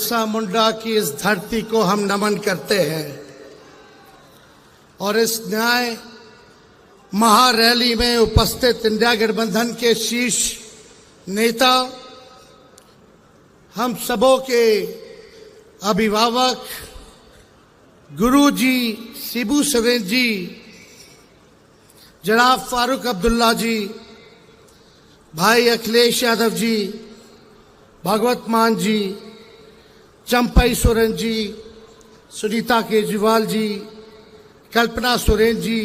बिरसा मुंडा की इस धरती को हम नमन करते हैं और इस न्याय महारैली में उपस्थित इंडिया गठबंधन के शीर्ष नेता, हम सबों के अभिभावक, गुरुजी शिबू सोरेन जी, जनाब फारूक अब्दुल्ला जी, भाई अखिलेश यादव जी, भगवत मान जी, चंपई सोरेन जी, सुनीता केजरीवाल जी, कल्पना सोरेन जी,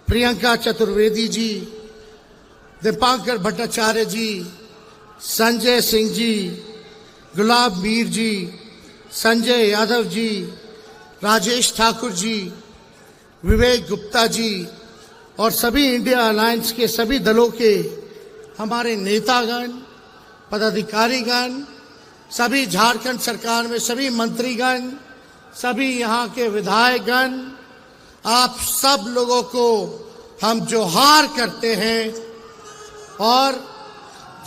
प्रियंका चतुर्वेदी जी, दीपांकर भट्टाचार्य जी, संजय सिंह जी, गुलाब मीर जी, संजय यादव जी, राजेश ठाकुर जी, विवेक गुप्ता जी और सभी इंडिया अलायंस के सभी दलों के हमारे नेतागण, पदाधिकारीगण, सभी झारखंड सरकार में सभी मंत्रीगण, सभी यहाँ के विधायकगण, आप सब लोगों को हम जोहार करते हैं और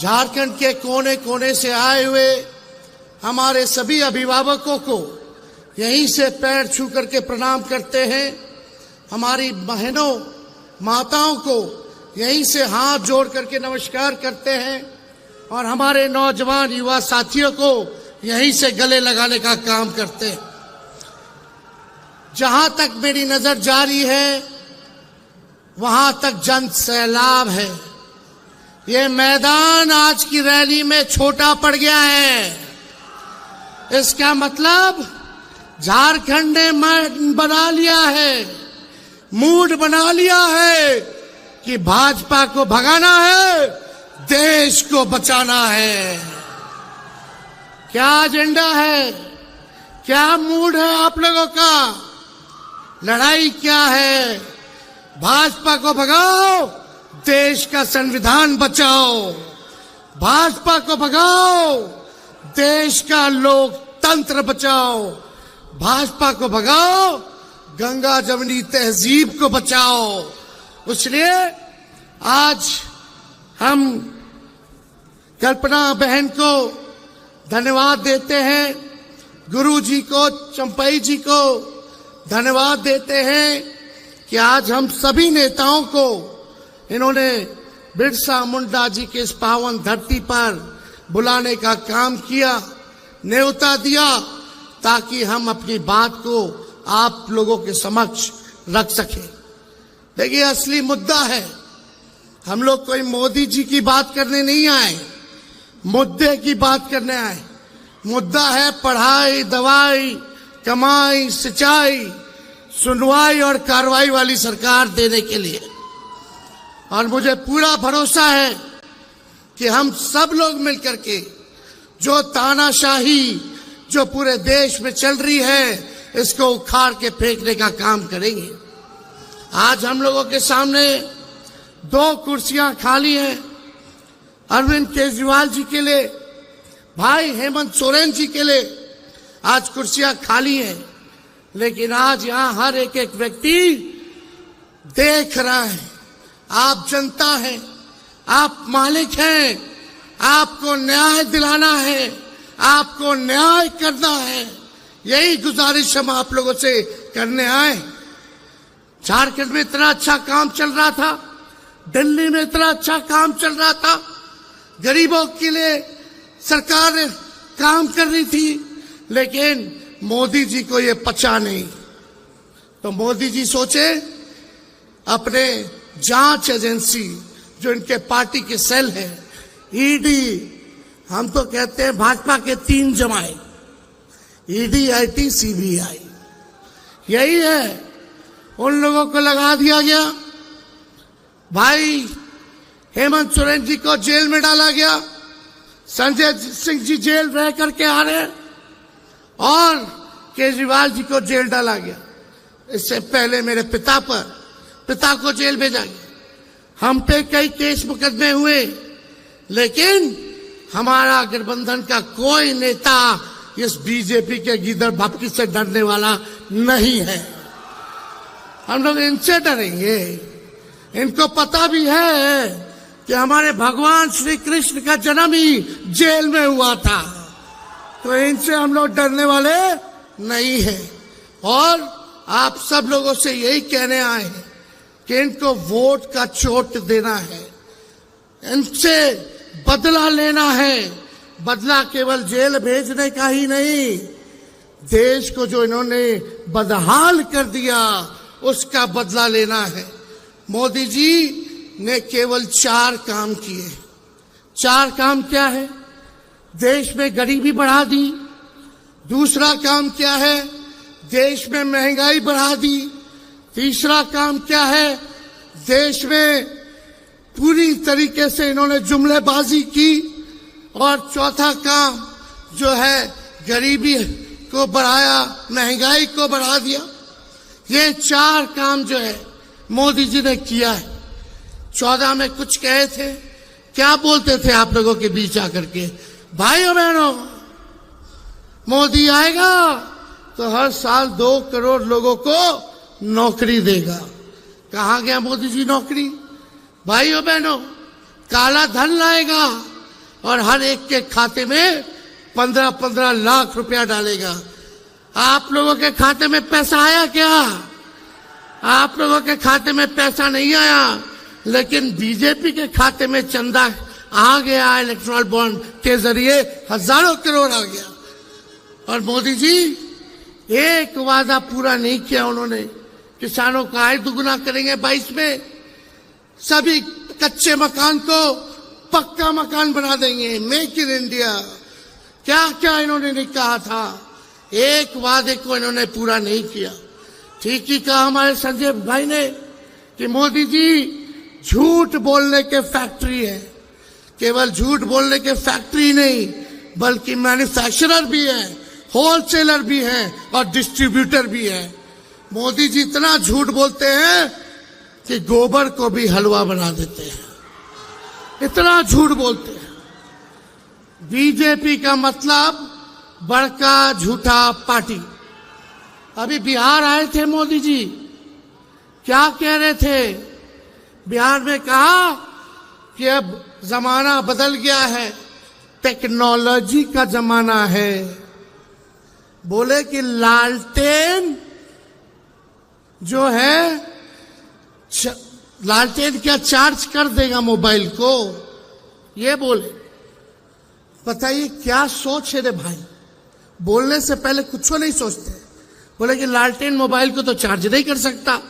झारखंड के कोने कोने से आए हुए हमारे सभी अभिभावकों को यहीं से पैर छू करके प्रणाम करते हैं। हमारी बहनों, माताओं को यहीं से हाथ जोड़ करके नमस्कार करते हैं और हमारे नौजवान युवा साथियों को यहीं से गले लगाने का काम करते हैं। जहां तक मेरी नजर जारी है वहां तक जन सैलाब है। ये मैदान आज की रैली में छोटा पड़ गया है। इसका मतलब झारखंड ने बना लिया है, मूड बना लिया है कि भाजपा को भगाना है, देश को बचाना है। क्या एजेंडा है, क्या मूड है आप लोगों का? लड़ाई क्या है? भाजपा को भगाओ, देश का संविधान बचाओ। भाजपा को भगाओ, देश का लोकतंत्र बचाओ। भाजपा को भगाओ, गंगा जमुनी तहजीब को बचाओ। इसलिए आज हम कल्पना बहन को धन्यवाद देते हैं, गुरु जी को, चंपई जी को धन्यवाद देते हैं कि आज हम सभी नेताओं को इन्होंने बिरसा मुंडा जी के इस पावन धरती पर बुलाने का काम किया, न्योता दिया, ताकि हम अपनी बात को आप लोगों के समक्ष रख सकें। देखिए, असली मुद्दा है, हम लोग कोई मोदी जी की बात करने नहीं आए, मुद्दे की बात करने आए। मुद्दा है पढ़ाई, दवाई, कमाई, सिंचाई, सुनवाई और कार्रवाई वाली सरकार देने के लिए। और मुझे पूरा भरोसा है कि हम सब लोग मिलकर के जो तानाशाही जो पूरे देश में चल रही है, इसको उखाड़ के फेंकने का काम करेंगे। आज हम लोगों के सामने 2 कुर्सियां खाली हैं, अरविंद केजरीवाल जी के लिए, भाई हेमंत सोरेन जी के लिए आज कुर्सियां खाली हैं। लेकिन आज यहां हर एक व्यक्ति देख रहा है, आप जनता हैं, आप मालिक हैं, आपको न्याय दिलाना है, आपको न्याय करना है। यही गुजारिश हम आप लोगों से करने आए। झारखंड में इतना अच्छा काम चल रहा था, दिल्ली में इतना अच्छा काम चल रहा था, गरीबों के लिए सरकार काम कर रही थी, लेकिन मोदी जी को ये पचा नहीं। तो मोदी जी सोचे अपने जांच एजेंसी जो इनके पार्टी के सेल है, ईडी, हम तो कहते हैं भाजपा के 3 जमाए, ईडी, आईटी, सीबीआई, यही है, उन लोगों को लगा दिया गया। भाई हेमंत सोरेन जी को जेल में डाला गया, संजय सिंह जी जेल रह करके आ रहे हैं और केजरीवाल जी को जेल डाला गया। इससे पहले मेरे पिता को जेल भेजा गया। हम पे कई केस मुकदमे हुए, लेकिन हमारा गठबंधन का कोई नेता इस बीजेपी के गीदड़ भपकी से डरने वाला नहीं है। हम लोग इनसे डरेंगे। इनको पता भी है कि हमारे भगवान श्री कृष्ण का जन्म ही जेल में हुआ था। तो इनसे हम लोग डरने वाले नहीं हैं। और आप सब लोगों से यही कहने आए हैं कि इनको वोट का चोट देना है, इनसे बदला लेना है। बदला केवल जेल भेजने का ही नहीं, देश को जो इन्होंने बदहाल कर दिया उसका बदला लेना है। मोदी जी ने केवल 4 काम किए। 4 काम क्या है? देश में गरीबी बढ़ा दी। दूसरा काम क्या है? देश में महंगाई बढ़ा दी। तीसरा काम क्या है? देश में पूरी तरीके से इन्होंने जुमलेबाजी की। और चौथा काम जो है गरीबी को बढ़ाया, महंगाई को बढ़ा दिया। ये 4 काम जो है मोदी जी ने किया है। 14 में कुछ कहे थे, क्या बोलते थे आप लोगों के बीच आकर के? भाइयों बहनों, मोदी आएगा तो हर साल 2 करोड़ लोगों को नौकरी देगा। कहां गया मोदी जी नौकरी? भाइयों बहनों, काला धन लाएगा और हर एक के खाते में 15-15 लाख रुपया डालेगा। आप लोगों के खाते में पैसा आया क्या? आप लोगों के खाते में पैसा नहीं आया, लेकिन बीजेपी के खाते में चंदा आ गया। इलेक्ट्रल बॉन्ड के जरिए हजारों करोड़ आ गया। और मोदी जी एक वादा पूरा नहीं किया उन्होंने। किसानों का आय दुगुना करेंगे 22 में, सभी कच्चे मकान को पक्का मकान बना देंगे, मेक इन इंडिया। क्या क्या इन्होंने नहीं कहा था? एक वादे को इन्होंने पूरा नहीं किया। ठीक ही कहा हमारे संजय भाई ने कि मोदी जी झूठ बोलने के फैक्ट्री है। केवल झूठ बोलने के फैक्ट्री नहीं, बल्कि मैन्युफैक्चरर भी है, होलसेलर भी है और डिस्ट्रीब्यूटर भी है। मोदी जी इतना झूठ बोलते हैं कि गोबर को भी हलवा बना देते हैं, इतना झूठ बोलते हैं। बीजेपी का मतलब बड़का झूठा पार्टी। अभी बिहार आए थे मोदी जी, क्या कह रहे थे? बिहार में कहा कि अब जमाना बदल गया है, टेक्नोलॉजी का जमाना है। बोले कि लालटेन जो है, लालटेन क्या चार्ज कर देगा मोबाइल को? ये बोले। बताइए क्या सोच है रे भाई? बोलने से पहले कुछ नहीं सोचते। बोले कि लालटेन मोबाइल को तो चार्ज नहीं कर सकता।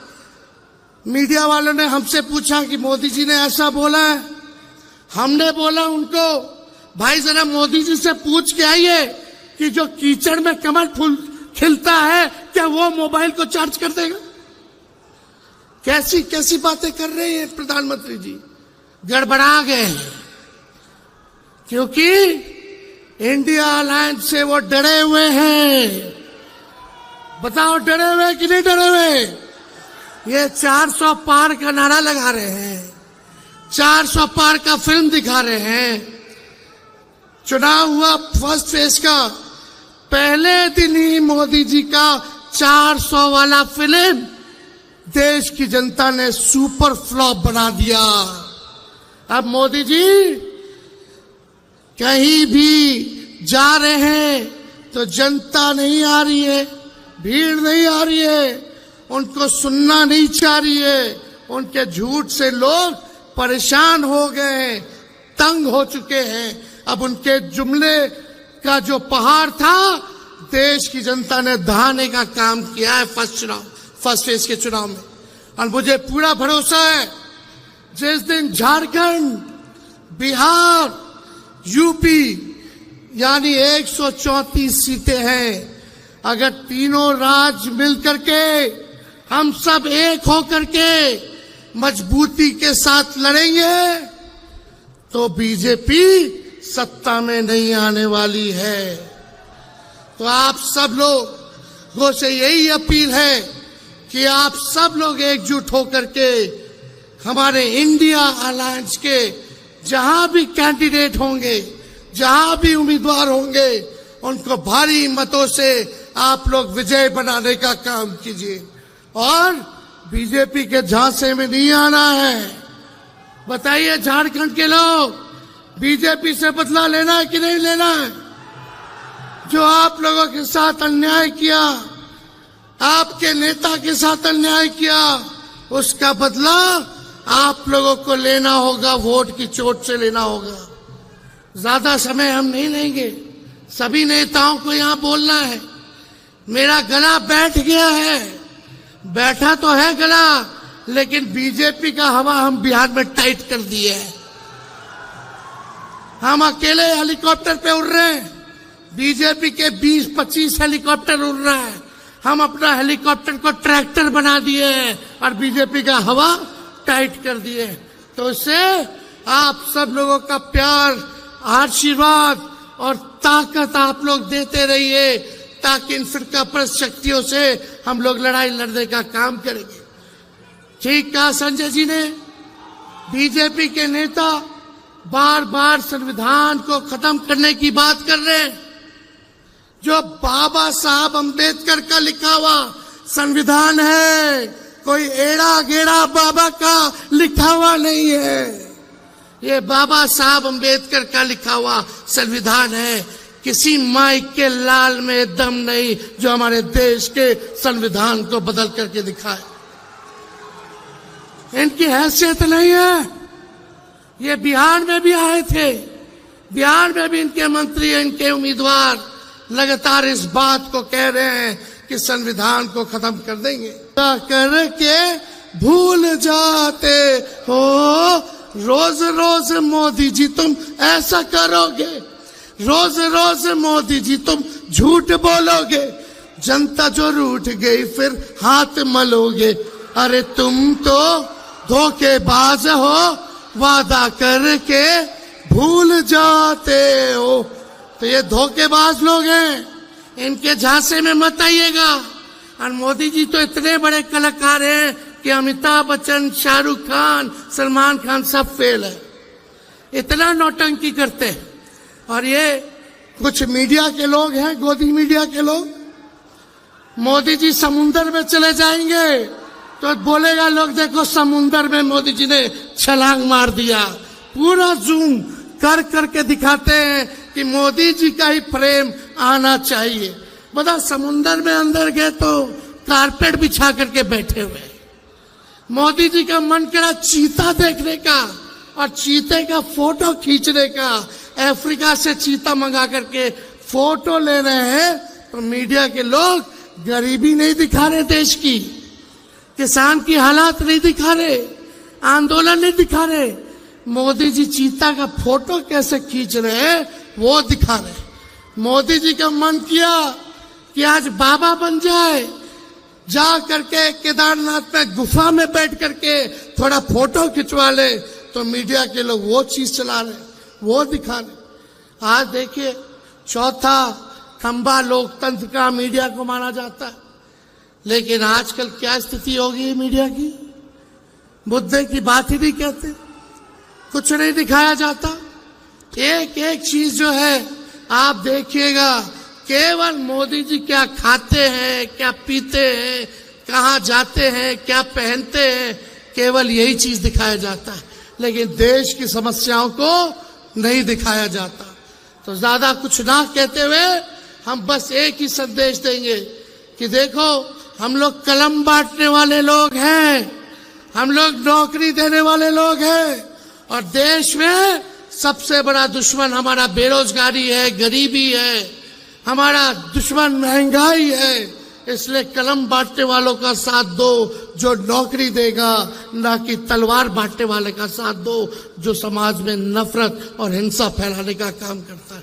मीडिया वालों ने हमसे पूछा कि मोदी जी ने ऐसा बोला है। हमने बोला उनको, भाई जरा मोदी जी से पूछ के आइए कि जो कीचड़ में कमल फूल खिलता है, क्या वो मोबाइल को चार्ज कर देगा? कैसी कैसी बातें कर रहे हैं प्रधानमंत्री जी। गड़बड़ा गए हैं, क्योंकि इंडिया अलायंस से वो डरे हुए हैं। बताओ डरे हुए कि नहीं डरे हुए? ये 400 पार का नारा लगा रहे हैं, 400 पार का फिल्म दिखा रहे हैं। चुनाव हुआ फर्स्ट फेज का, पहले दिन ही मोदी जी का 400 वाला फिल्म देश की जनता ने सुपर फ्लॉप बना दिया। अब मोदी जी कहीं भी जा रहे हैं तो जनता नहीं आ रही है, भीड़ नहीं आ रही है, उनको सुनना नहीं चाह रही है। उनके झूठ से लोग परेशान हो गए हैं, तंग हो चुके हैं। अब उनके जुमले का जो पहाड़ था, देश की जनता ने दहाने का काम किया है फर्स्ट फेज के चुनाव में। और मुझे पूरा भरोसा है, जिस दिन झारखंड, बिहार, यूपी यानी 134 सीटें हैं, अगर तीनों राज्य मिलकर के हम सब एक होकर के मजबूती के साथ लड़ेंगे तो बीजेपी सत्ता में नहीं आने वाली है। तो आप सब लोगों से यही अपील है कि आप सब लोग एकजुट होकर के हमारे इंडिया अलायंस के जहां भी कैंडिडेट होंगे, जहां भी उम्मीदवार होंगे, उनको भारी मतों से आप लोग विजय बनाने का काम कीजिए। और बीजेपी के झांसे में नहीं आना है। बताइए झारखंड के लोग, बीजेपी से बदला लेना है कि नहीं लेना है? जो आप लोगों के साथ अन्याय किया, आपके नेता के साथ अन्याय किया, उसका बदला आप लोगों को लेना होगा, वोट की चोट से लेना होगा। ज्यादा समय हम नहीं लेंगे, सभी नेताओं को यहां बोलना है। मेरा गला बैठ गया है, बैठा तो है गला, लेकिन बीजेपी का हवा हम बिहार में टाइट कर दिए है। हम अकेले हेलीकॉप्टर पे उड़ रहे हैं, बीजेपी के 20-25 हेलीकॉप्टर उड़ रहा है। हम अपना हेलीकॉप्टर को ट्रैक्टर बना दिए हैं और बीजेपी का हवा टाइट कर दिए। तो इससे आप सब लोगों का प्यार, आशीर्वाद और ताकत आप लोग देते रहिए, ताकि इन फिरकापरस्त शक्तियों से हम लोग लड़ाई लड़ने का काम करेंगे। ठीक कहा संजय जी ने। बीजेपी के नेता बार बार संविधान को खत्म करने की बात कर रहे हैं। जो बाबा साहब अंबेडकर का लिखा हुआ संविधान है, कोई एड़ा गेड़ा बाबा का लिखा हुआ नहीं है। ये बाबा साहब अंबेडकर का लिखा हुआ संविधान है। किसी माइक के लाल में दम नहीं जो हमारे देश के संविधान को बदल करके दिखाए। इनकी हैसियत नहीं है। ये बिहार में भी आए थे, बिहार में भी इनके मंत्री, इनके उम्मीदवार लगातार इस बात को कह रहे हैं कि संविधान को खत्म कर देंगे। करके भूल जाते हो, रोज रोज मोदी जी तुम ऐसा करोगे, रोज रोज मोदी जी तुम झूठ बोलोगे, जनता जो रूठ गई फिर हाथ मलोगे। अरे तुम तो धोखेबाज हो, वादा करके भूल जाते हो। तो ये धोखेबाज लोग हैं, इनके झांसे में मत आइएगा। और मोदी जी तो इतने बड़े कलाकार हैं कि अमिताभ बच्चन, शाहरुख खान, सलमान खान सब फेल है, इतना नौटंकी करते हैं। और ये कुछ मीडिया के लोग हैं, गोदी मीडिया के लोग, मोदी जी समुंदर में चले जाएंगे तो बोलेगा लोग देखो समुंदर में मोदी जी ने छलांग मार दिया। पूरा जूम कर करके दिखाते हैं कि मोदी जी का ही फ्रेम आना चाहिए। बता, समुंदर में अंदर गए तो कारपेट बिछा करके बैठे हुए। मोदी जी का मन करा चीता देखने का और चीते का फोटो खींचने का। अफ्रीका से चीता मंगा करके फोटो ले रहे हैं तो मीडिया के लोग गरीबी नहीं दिखा रहे, देश की किसान की हालात नहीं दिखा रहे, आंदोलन नहीं दिखा रहे। मोदी जी चीता का फोटो कैसे खींच रहे हैं वो दिखा रहे। मोदी जी का मन किया कि आज बाबा बन जाए, जा करके केदारनाथ में गुफा में बैठ करके थोड़ा फोटो खिंचवा ले, तो मीडिया के लोग वो चीज चला रहे, वो दिखा रहे। आज देखिए, चौथा खंबा लोकतंत्र का मीडिया को माना जाता है, लेकिन आजकल क्या स्थिति होगी मीडिया की? मुद्दे की बात ही नहीं कहते, कुछ नहीं दिखाया जाता। एक एक चीज जो है आप देखिएगा, केवल मोदी जी क्या खाते हैं, क्या पीते हैं, कहाँ जाते हैं, क्या पहनते हैं, केवल यही चीज दिखाया जाता है, लेकिन देश की समस्याओं को नहीं दिखाया जाता। तो ज्यादा कुछ ना कहते हुए हम बस एक ही संदेश देंगे कि देखो, हम लोग कलम बांटने वाले लोग हैं, हम लोग नौकरी देने वाले लोग हैं, और देश में सबसे बड़ा दुश्मन हमारा बेरोजगारी है, गरीबी है, हमारा दुश्मन महंगाई है। इसलिए कलम बांटने वालों का साथ दो जो नौकरी देगा, ना कि तलवार बांटने वाले का साथ दो जो समाज में नफरत और हिंसा फैलाने का काम करता है।